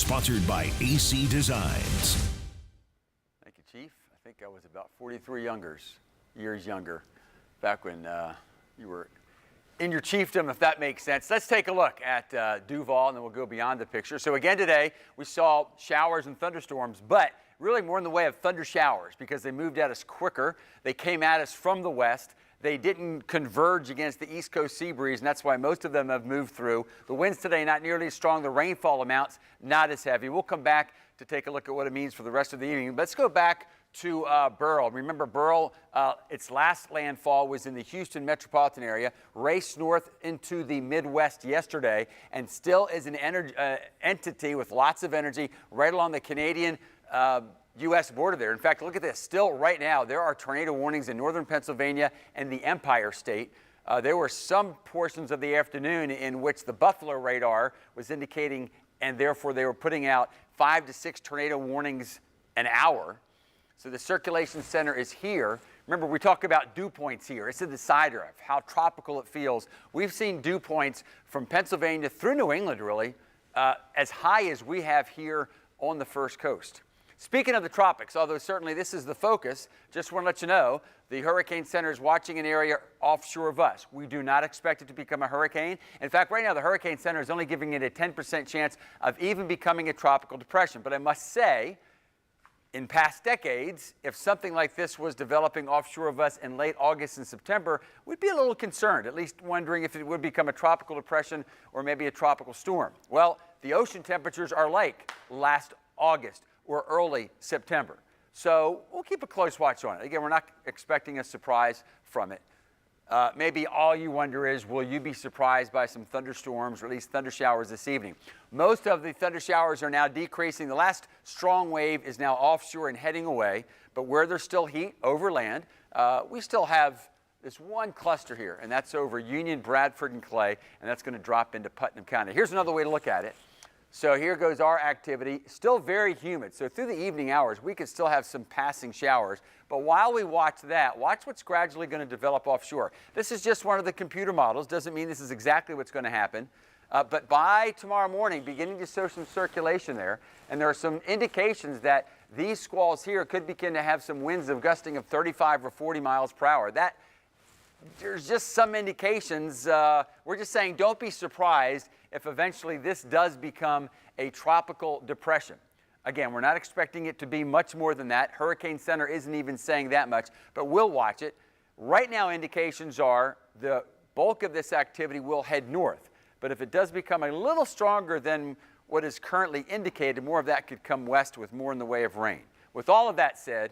Sponsored by AC Designs. Thank you, Chief. I think I was about 43 years younger back when you were in your chiefdom, if that makes sense. Let's take a look at Duval, and then we'll go beyond the picture. So again today, we saw showers and thunderstorms, but really more in the way of thunder showers because they moved at us quicker. They came at us from the west. They didn't converge against the East Coast sea breeze, and that's why most of them have moved through. The winds today not nearly as strong. The rainfall amounts not as heavy. We'll come back to take a look at what it means for the rest of the evening. Let's go back to Beryl. Remember, Beryl, its last landfall was in the Houston metropolitan area, raced north into the Midwest yesterday, and still is an entity with lots of energy right along the Canadian U.S. border there. In fact, look at this. Still right now, there are tornado warnings in northern Pennsylvania and the Empire State. There were some portions of the afternoon in which the Buffalo radar was indicating, and therefore they were putting out 5 to 6 tornado warnings an hour. So the circulation center is here. Remember, we talk about dew points here. It's a decider of how tropical it feels. We've seen dew points from Pennsylvania through New England, really, as high as we have here on the First Coast. Speaking of the tropics, although certainly this is the focus, just want to let you know, the Hurricane Center is watching an area offshore of us. We do not expect it to become a hurricane. In fact, right now the Hurricane Center is only giving it a 10% chance of even becoming a tropical depression. But I must say, in past decades, if something like this was developing offshore of us in late August and September, we'd be a little concerned, at least wondering if it would become a tropical depression or maybe a tropical storm. Well, the ocean temperatures are like last August or early September. So we'll keep a close watch on it. Again, we're not expecting a surprise from it. Maybe all you wonder is, will you be surprised by some thunderstorms or at least thunder showers this evening? Most of the thunder showers are now decreasing. The last strong wave is now offshore and heading away, but where there's still heat over land, we still have this one cluster here, and that's over Union, Bradford, and Clay, and that's going to drop into Putnam County. Here's another way to look at it. So here goes our activity, still very humid. So through the evening hours, we could still have some passing showers. But while we watch that, watch what's gradually going to develop offshore. This is just one of the computer models. Doesn't mean this is exactly what's going to happen. But by tomorrow morning, beginning to show some circulation there. And there are some indications that these squalls here could begin to have some winds of gusting of 35 or 40 miles per hour. There's just some indications. We're just saying don't be surprised if eventually this does become a tropical depression. Again, we're not expecting it to be much more than that. Hurricane Center isn't even saying that much, but we'll watch it. Right now, indications are the bulk of this activity will head north. But if it does become a little stronger than what is currently indicated, more of that could come west with more in the way of rain. With all of that said,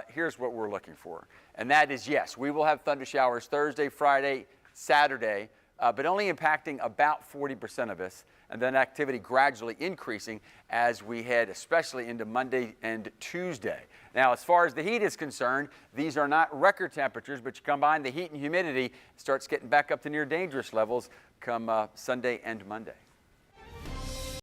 here's what we're looking for. And that is, yes, we will have thunder showers Thursday, Friday, Saturday, but only impacting about 40% of us, and then activity gradually increasing as we head especially into Monday and Tuesday. Now, as far as the heat is concerned, these are not record temperatures, but you combine the heat and humidity, it starts getting back up to near dangerous levels come Sunday and Monday.